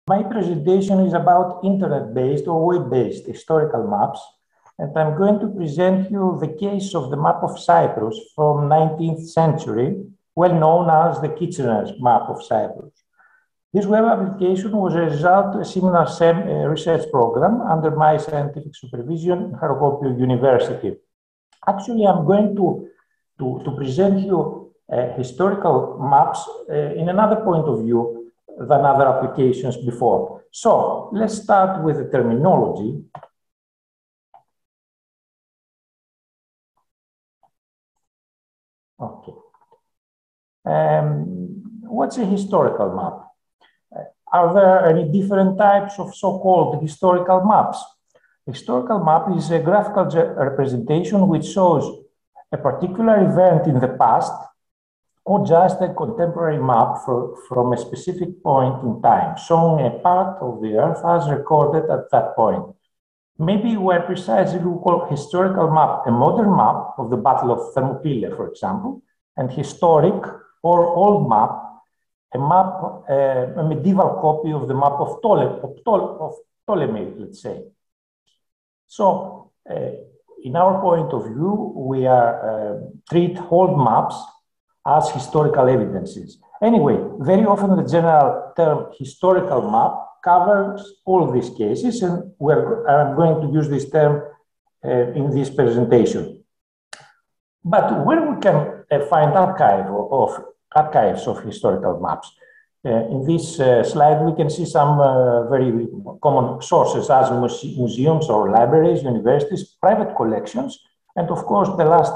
My presentation is about internet-based or web-based historical maps, and I'm going to present you the case of the Map of Cyprus from 19th century, well known as the Kitchener's Map of Cyprus. This web application was a result of a similar research program under my scientific supervision at Harokopio University. Actually, I'm going to present you historical maps in another point of view than other applications before. So let's start with the terminology. Okay. What's a historical map? Are there any different types of so-called historical maps? A historical map is a graphical representation which shows a particular event in the past or just a contemporary map from a specific point in time, showing a part of the Earth as recorded at that point. Maybe where precisely we call historical map a modern map of the Battle of Thermopylae, for example, and historic or old map, a medieval copy of the map of Ptolemy, let's say. So, in our point of view, we treat old maps as historical evidences. Anyway, very often the general term historical map covers all these cases, and I'm going to use this term in this presentation. But where we can find archives of historical maps? In this slide, we can see some very common sources as museums or libraries, universities, private collections, and of course, the last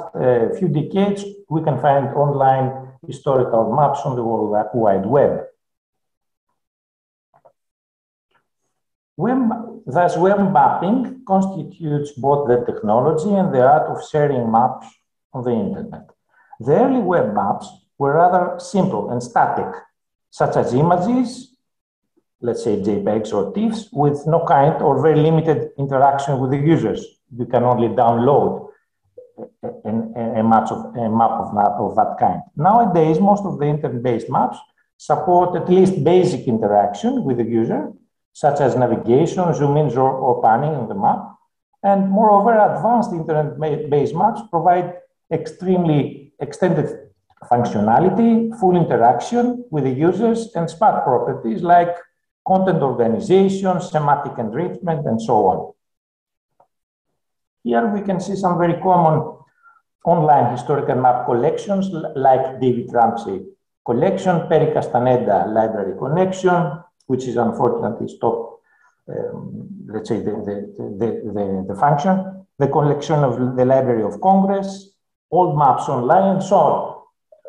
few decades, we can find online historical maps on the World Wide Web. Thus, web mapping constitutes both the technology and the art of sharing maps on the internet. The early web maps were rather simple and static, such as images, let's say JPEGs or TIFFs, with no kind or very limited interaction with the users. You can only download a map of that kind. Nowadays, most of the internet-based maps support at least basic interaction with the user, such as navigation, zoom-ins or panning on the map. And moreover, advanced internet-based maps provide extremely extended functionality, full interaction with the users, and smart properties like content organization, semantic enrichment, and so on. Here we can see some very common online historical map collections like David Ramsey collection, Peri Castaneda library collection, which is unfortunately stopped, let's say the function, the collection of the Library of Congress, old maps online, and so on.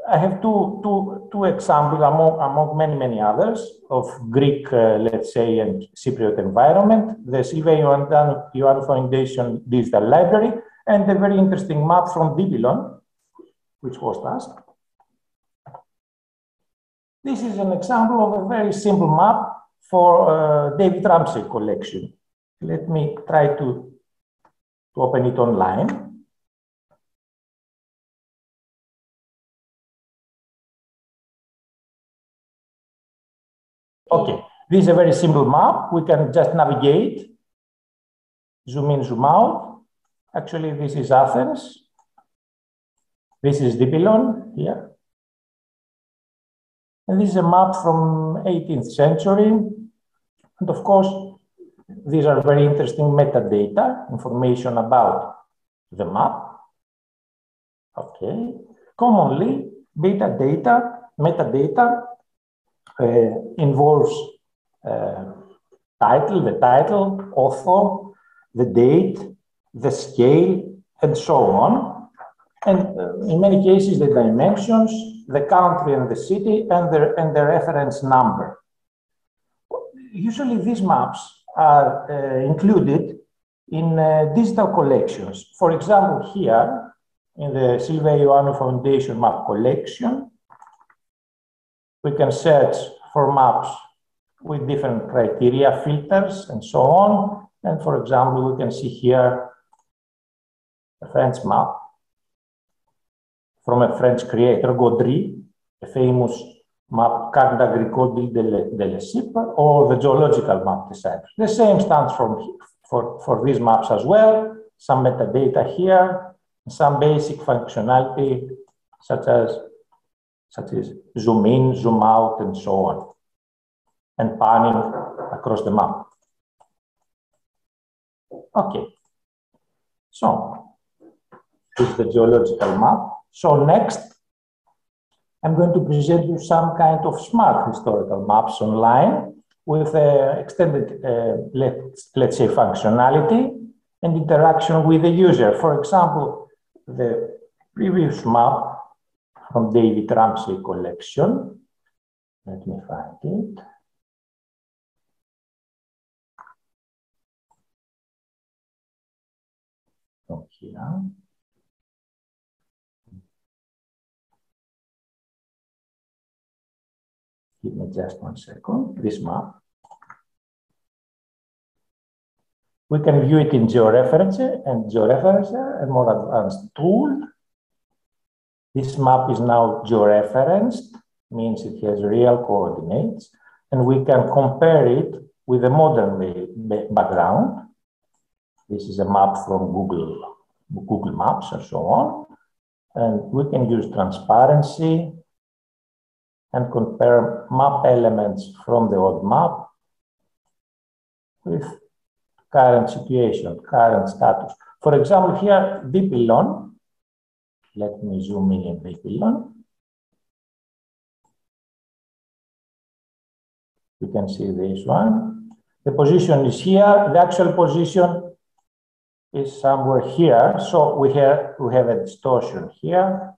I have two examples among many others of Greek, let's say, and Cypriot environment, the Silvia Ioannou Foundation Digital Library, and a very interesting map from Dipylon, which was tasked. This is an example of a very simple map for David Ramsey collection. Let me try to open it online. Okay, this is a very simple map. We can just navigate, zoom in, zoom out. Actually, this is Athens. This is Dipylon here. And this is a map from 18th century. And of course, these are very interesting metadata, information about the map. Okay. Commonly, metadata involves the title, author, the date, the scale, and so on. And in many cases, the dimensions, the country and the city, and the reference number. Usually, these maps are included in digital collections. For example, here, in the Silvia Ioannou Foundation map collection, we can search for maps with different criteria, filters, and so on. And for example, we can see here a French map from a French creator, Gaudry, a famous map carte agricole de l'Egypte, or the geological map of Cyprus. The same stands for these maps as well. Some metadata here, some basic functionality such as zoom in, zoom out, and so on, and panning across the map. Okay, so this is the geological map. So next, I'm going to present you some kind of smart historical maps online with extended, let's say, functionality and interaction with the user. For example, the previous map from David Ramsey collection. Let me find it. From here. Give me just 1 second. This map. We can view it in georeferencer and more advanced tool. This map is now georeferenced, means it has real coordinates, and we can compare it with a modern background. This is a map from Google Maps and so on. And we can use transparency and compare map elements from the old map with current situation, current status. For example, here, Dipylon. Let me zoom in Dipylon. You can see this one. The position is here. The actual position is somewhere here. So we have a distortion here,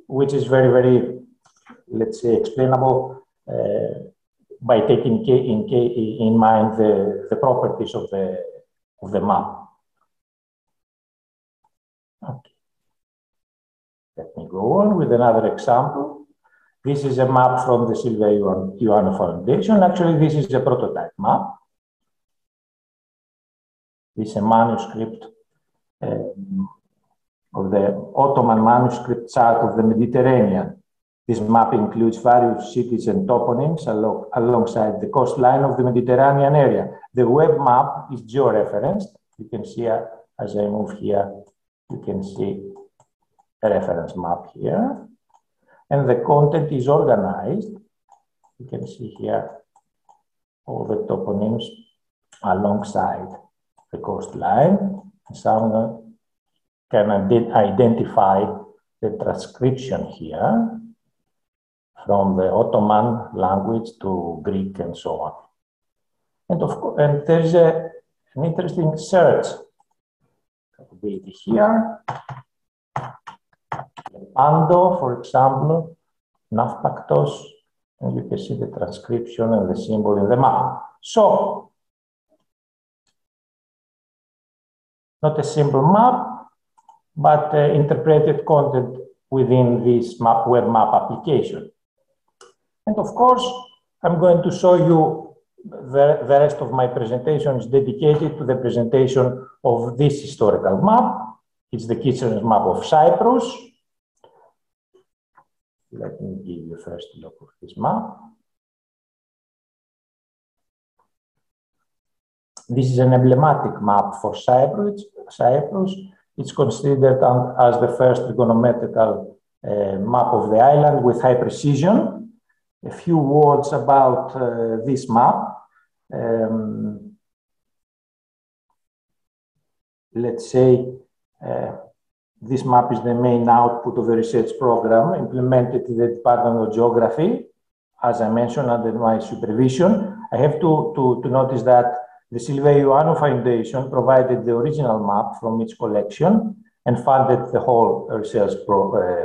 which is very, very, let's say, explainable by taking in mind the properties of the map. Okay. Let me go on with another example. This is a map from the Silvia Ioannou Foundation. Actually, this is a prototype map. This is a manuscript of the Ottoman manuscript chart of the Mediterranean. This map includes various cities and toponyms alongside the coastline of the Mediterranean area. The web map is georeferenced. You can see as I move here, you can see a reference map here. And the content is organized. You can see here all the toponyms alongside the coastline. Some can identify the transcription here from the Ottoman language to Greek and so on. And of course, and there's an interesting search capability here. Pando, for example, Naftaktos, and you can see the transcription and the symbol in the map. So, not a simple map, but interpreted content within this web map application. And of course, I'm going to show you the rest of my presentation is dedicated to the presentation of this historical map. It's the Kitchener's Map of Cyprus. Let me give you first a look at this map. This is an emblematic map for Cyprus. It's considered as the first trigonometrical map of the island with high precision. A few words about this map. Let's say this map is the main output of the research program implemented in the Department of Geography, as I mentioned, under my supervision. I have to notice that the Silvia Ioannou Foundation provided the original map from its collection and funded the whole research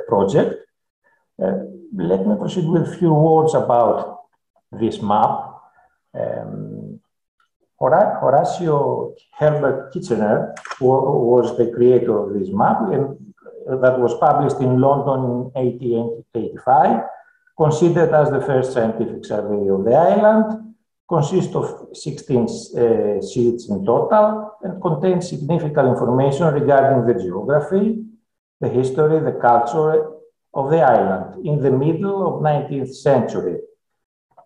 project. Let me proceed with a few words about this map. Horatio Herbert Kitchener was the creator of this map, and that was published in London in 1885, considered as the first scientific survey of the island, consists of 16 sheets in total, and contains significant information regarding the geography, the history, the culture, of the island in the middle of 19th century.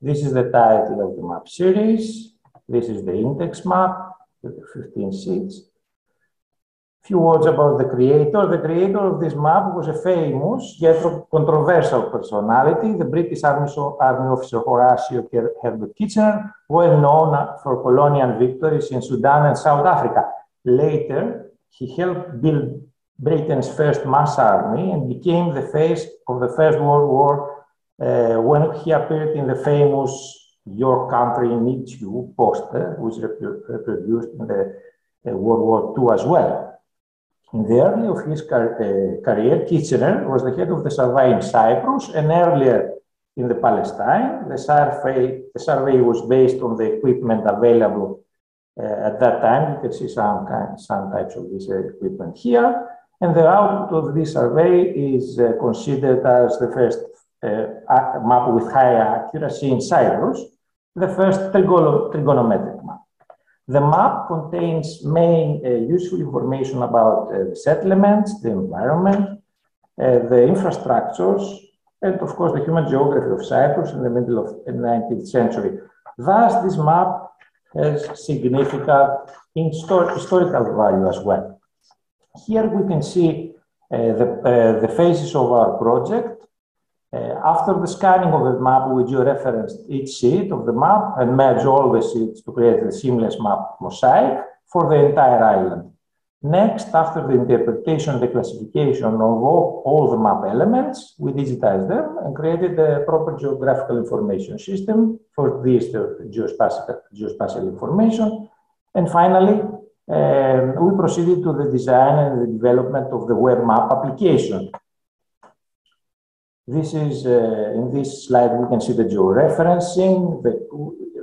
This is the title of the map series. This is the index map with the 15 sheets. Few words about the creator. The creator of this map was a famous yet controversial personality, the British Army officer Horatio Herbert Kitchener, well known for colonial victories in Sudan and South Africa. Later, he helped build Britain's first mass army and became the face of the First World War when he appeared in the famous "Your Country Needs You" poster, which reproduced in the World War II as well. In the early of his career, Kitchener was the head of the survey in Cyprus, and earlier in the Palestine. The survey was based on the equipment available at that time. You can see some types of this equipment here. And the output of this survey is considered as the first map with high accuracy in Cyprus, the first trigonometric map. The map contains main useful information about the settlements, the environment, the infrastructures, and of course the human geography of Cyprus in the middle of the 19th century. Thus, this map has significant historical value as well. Here we can see the phases of our project. After the scanning of the map, we georeferenced each sheet of the map and merged all the sheets to create a seamless map mosaic for the entire island. Next, after the interpretation and the classification of all the map elements, we digitized them and created a proper geographical information system for this geospatial information. And finally, we proceeded to the design and the development of the web map application. This is, in this slide, we can see the georeferencing that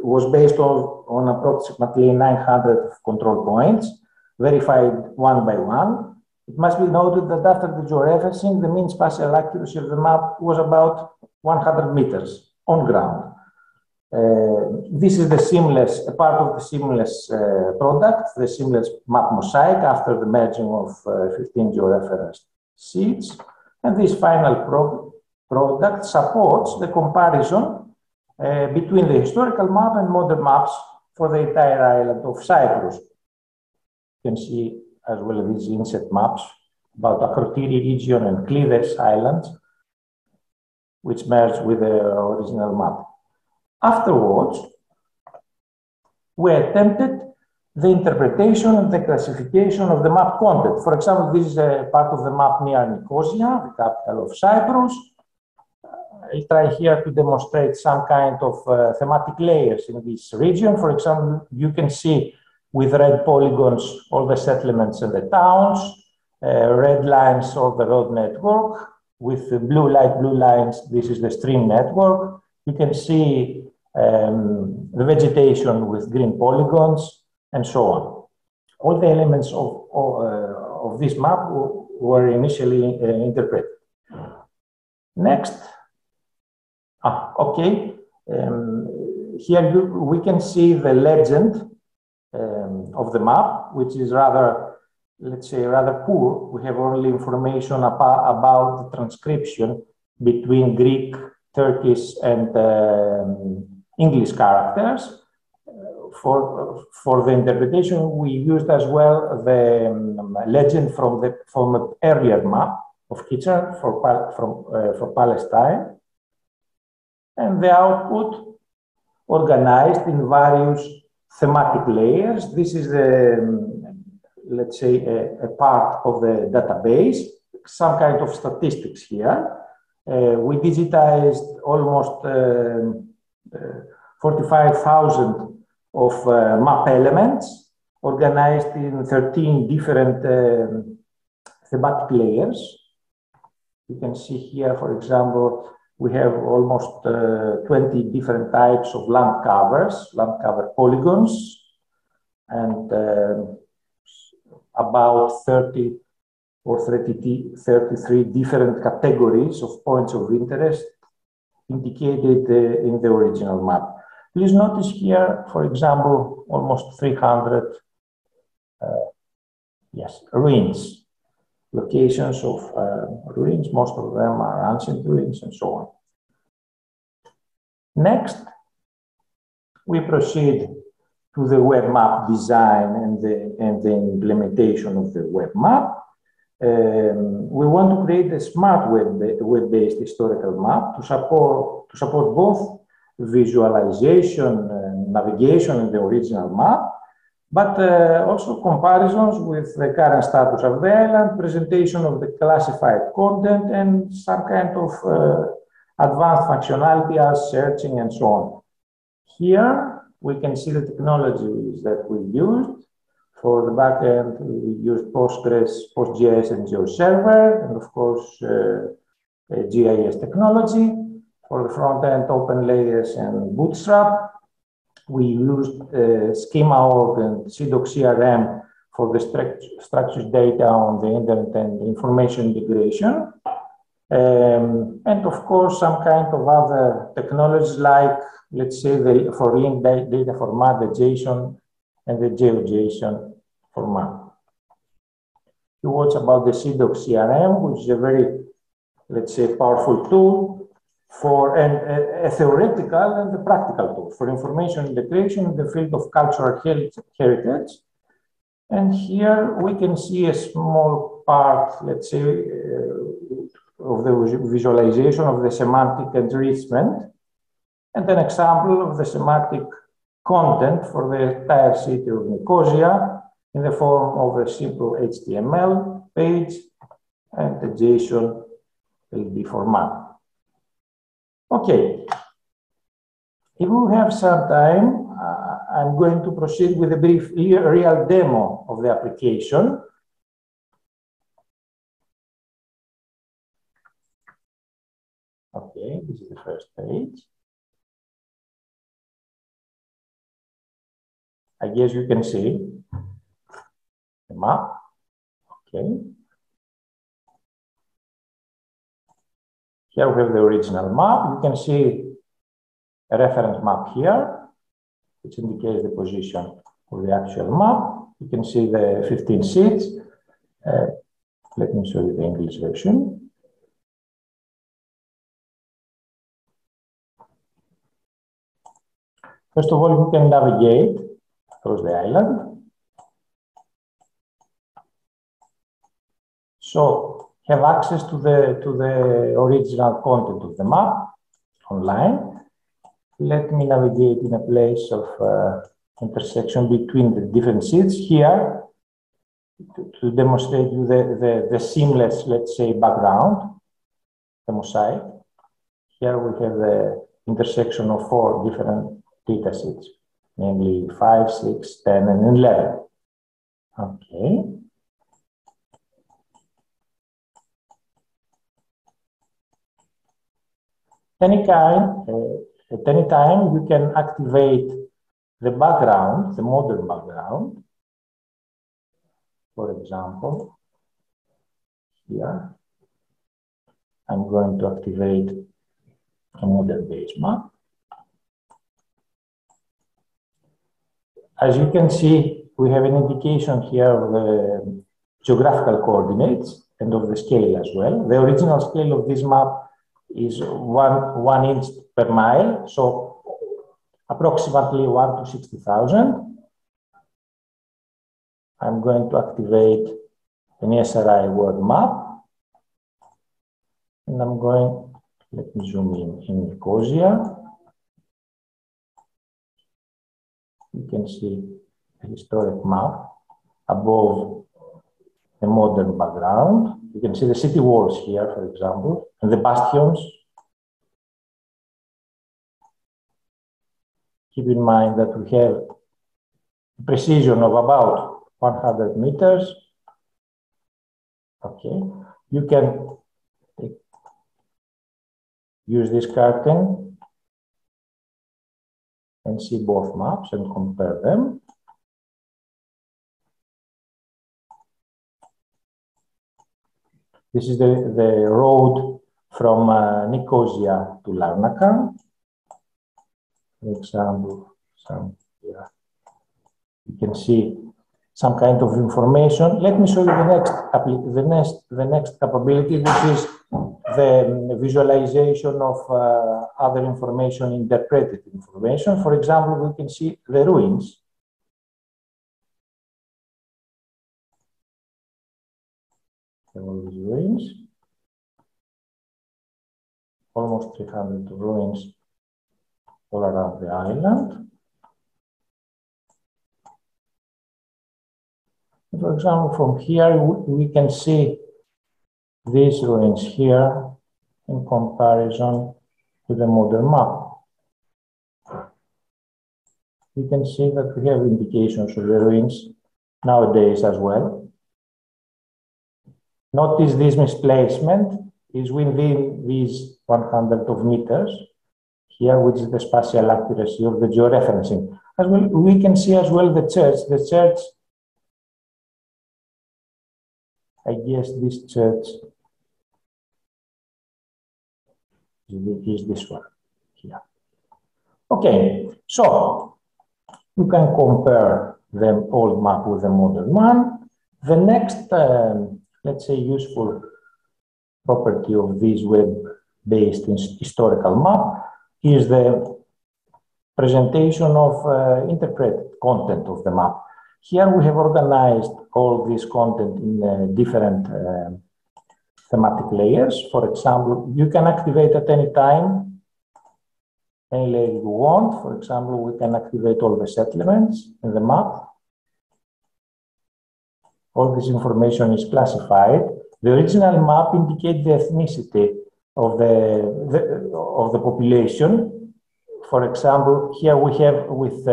was based on approximately 900 control points, verified one by one. It must be noted that after the georeferencing, the mean spatial accuracy of the map was about 100 meters on ground. This is the seamless, a part of the seamless product, the seamless map mosaic after the merging of 15 georeferenced sheets. And this final product supports the comparison between the historical map and modern maps for the entire island of Cyprus. You can see as well these inset maps about Akrotiri region and Cleves Islands, which merged with the original map. Afterwards, we attempted the interpretation and the classification of the map content. For example, this is a part of the map near Nicosia, the capital of Cyprus. I try here to demonstrate some kind of thematic layers in this region. For example, you can see with red polygons all the settlements and the towns, red lines all the road network, with the light blue lines, this is the stream network. You can see the vegetation with green polygons and so on. All the elements of this map were initially interpreted. Next. Here we can see the legend of the map, which is rather, let's say, rather poor. We have only information about the transcription between Greek, Turkish, and English characters. For the interpretation, we used as well the legend from an earlier map of Kitchener for Palestine. And the output organized in various thematic layers. This is let's say, a part of the database, some kind of statistics here. We digitized almost 45,000 of map elements organized in 13 different thematic layers. You can see here, for example, we have almost 20 different types of land cover polygons, and about 30 or 33 different categories of points of interest indicated in the original map. Please notice here, for example, almost 300 ruins. locations of ruins. Most of them are ancient ruins and so on. Next, we proceed to the web map design and the implementation of the web map. We want to create a smart web-based historical map to support both visualization, navigation in the original map, but also comparisons with the current status of the island, presentation of the classified content, and some kind of advanced functionality as searching and so on. Here, we can see the technologies that we used. For the backend, we used PostGIS and GeoServer, and of course, GIS technology. For the front end, OpenLayers and Bootstrap. We used Schema.org and CDOC CRM for the structured data on the internet and information integration. And of course, some kind of other technologies like, let's say, for linked data format, the JSON and the GeoJSON format. You watch about the CDOC CRM, which is a very, let's say, powerful tool for a theoretical and a practical tool for information integration in the field of cultural heritage. And here we can see a small part, let's say, of the visualization of the semantic enrichment and an example of the semantic content for the entire city of Nicosia in the form of a simple HTML page and a JSON LD format. Okay, if we have some time, I'm going to proceed with a brief real demo of the application. Okay, this is the first page. I guess you can see the map. Okay. Here we have the original map. You can see a reference map here, which indicates the position of the actual map. You can see the 15 seats. Let me show you the English version. First of all, you can navigate across the island. So, have access to the original content of the map online. Let me navigate in a place of intersection between the different seats here to demonstrate you the seamless, let's say, background, the mosaic. Here we have the intersection of 4 different data sets, namely 5, 6, 10, and 11. Okay. At any time, you can activate the background, the modern background. For example, here, I'm going to activate a modern base map. As you can see, we have an indication here of the geographical coordinates and of the scale as well. The original scale of this map is 1 inch per mile, so approximately 1 to 60,000. I'm going to activate an SRI world map, and I'm going, let me zoom in Nicosia. You can see a historic map above the modern background. You can see the city walls here, for example, and the bastions. Keep in mind that we have a precision of about 100 meters. Okay, you can use this curtain and see both maps and compare them. This is the road from Nicosia to Larnaca. For example, here. You can see some kind of information. Let me show you the next capability, which is the visualization of other information, interpreted information. For example, we can see the ruins. All these ruins, almost 300 ruins all around the island. For example, from here, we can see these ruins here in comparison to the modern map. You can see that we have indications of the ruins nowadays as well. Notice this misplacement is within these 100 of meters here, which is the spatial accuracy of the georeferencing. As well, we can see as well the church. The church, I guess this church is this one here. Okay, so you can compare the old map with the modern one. The next, let's say, useful property of this web-based historical map is the presentation of interpreted content of the map. Here we have organized all this content in different thematic layers. For example, you can activate at any time any layer you want. For example, we can activate all the settlements in the map. All this information is classified. The original map indicates the ethnicity of the population. For example, here we have with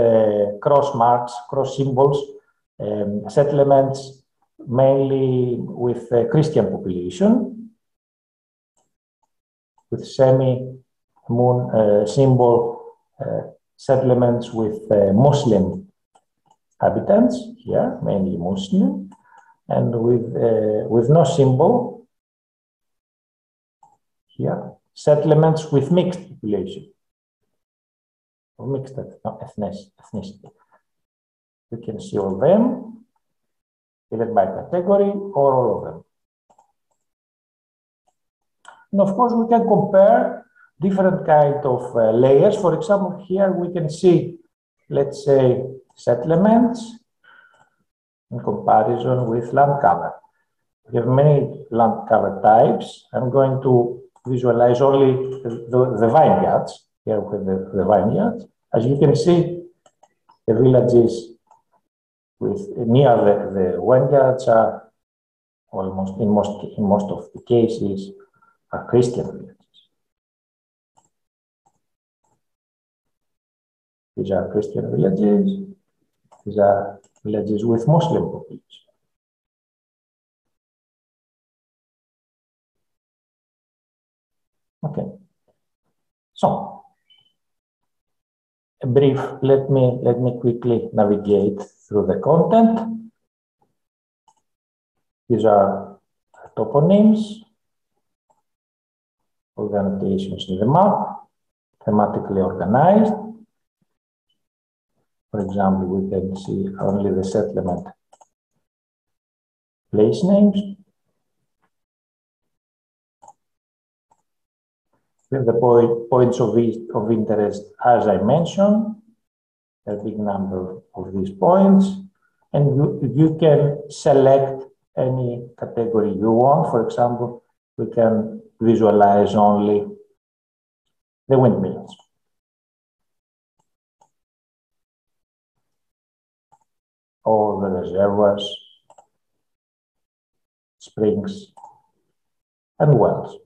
cross marks, cross symbols, settlements mainly with Christian population, with semi-moon symbol settlements with Muslim inhabitants, here mainly Muslim, and with no symbol here, settlements with mixed population, or mixed ethnicity. You can see all of them, either by category or all of them. And of course, we can compare different kind of layers. For example, here we can see, let's say, settlements in comparison with land cover. We have many land cover types. I'm going to visualize only the vineyards. Here with the vineyards. As you can see, the villages near the vineyards are almost, in most of the cases, are Christian villages. These are Christian villages. These are villages with Muslim population. Okay. So, a brief, let me quickly navigate through the content. These are toponyms, all the annotations in the map, thematically organized. For example, we can see only the settlement place names. With the points of interest, as I mentioned, a big number of these points, and you can select any category you want. For example, we can visualize only the windmills. All the reservoirs, springs, and wells.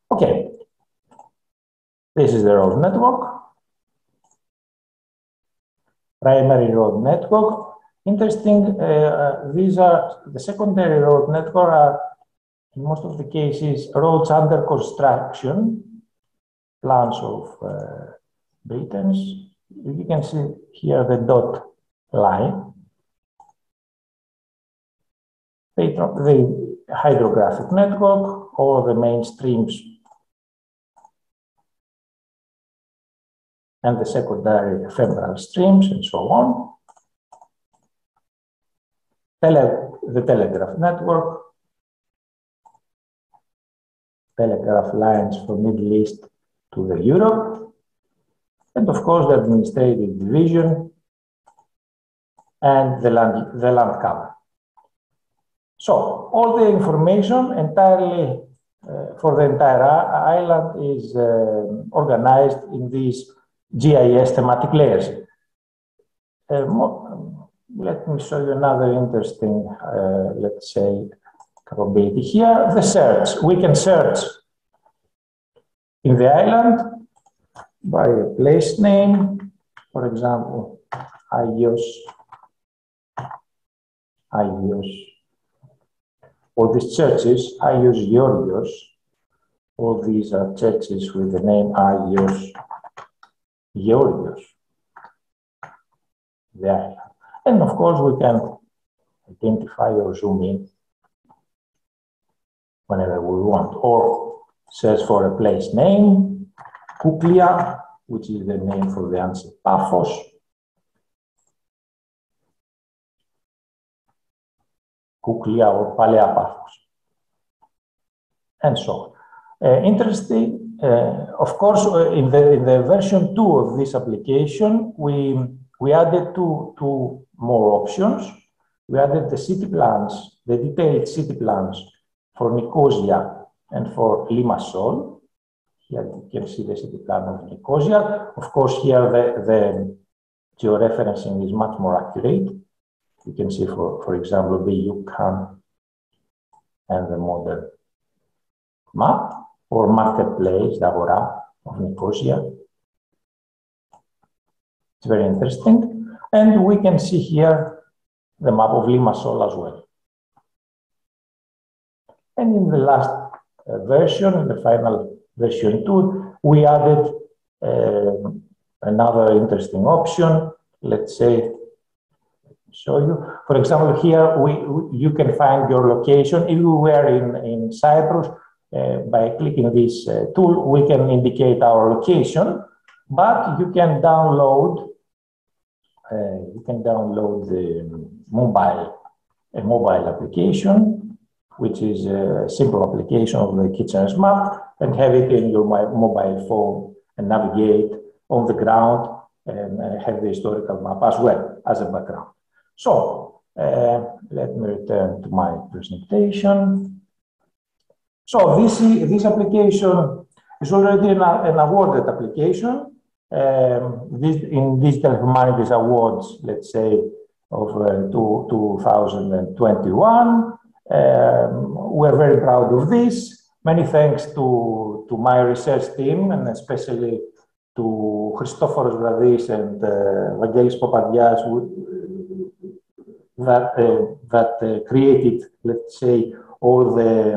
Okay, this is the road network. Primary road network. Interesting, these are the secondary road network are, in most of the cases, roads under construction, plans of Britons. You can see here the dot line. The hydrographic network, all the main streams and the secondary ephemeral streams, and so on. the telegraph network, telegraph lines from Middle East to the Europe, and of course the administrative division and the land cover. So all the information entirely for the entire island is organized in these GIS thematic layers. Let me show you another interesting, let's say, capability here. The search. We can search in the island by a place name, for example, Agios. All these churches, Agios Georgios, all these are churches with the name Agios Georgios, the island. And of course, we can identify or zoom in whenever we want, or search for a place name, Kouklia, which is the name for the ancient Paphos. Kouklia or Palea Paphos, and so on. Interesting, of course, in the version 2 of this application, we added two more options. We added the city plans, the detailed city plans for Nicosia and for Limassol. Here you can see the city plan of Nicosia. Of course, here the georeferencing is much more accurate. You can see, for example, the Yukon and the modern map, or marketplace, the Agora of Nicosia. It's very interesting. And we can see here the map of Limassol as well. And in the last version, in the final version 2, we added another interesting option. Let's say, show you. For example, here you can find your location. If you were in Cyprus, by clicking this tool, we can indicate our location. But you can download the mobile application, which is a simple application of the Kitchener's map, and have it in your mobile phone and navigate on the ground and have the historical map as well as a background. So let me return to my presentation. So this application is already an awarded application. In Digital Humanities Awards, let's say, of 2021. We're very proud of this. Many thanks to my research team, and especially to Christoforos Vradis and Vangelis Popadias, that created, let's say, all the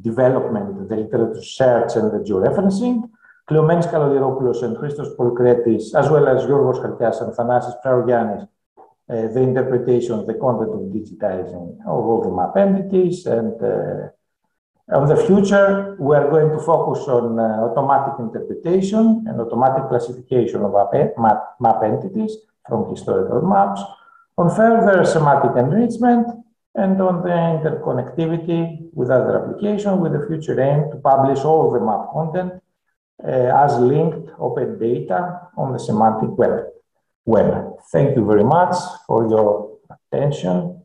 development, the literature search and the georeferencing. Kleomenis Kalodiropoulos and Christos Chalkias, as well as Giorgos Chalkias and Thanasis Praogiannis, the interpretation, the content of digitizing of all the map entities. And in the future, we are going to focus on automatic interpretation and automatic classification of map entities from historical maps, on further semantic enrichment, and on the interconnectivity with other applications, with the future aim to publish all the map content as linked open data on the semantic web. Thank you very much for your attention.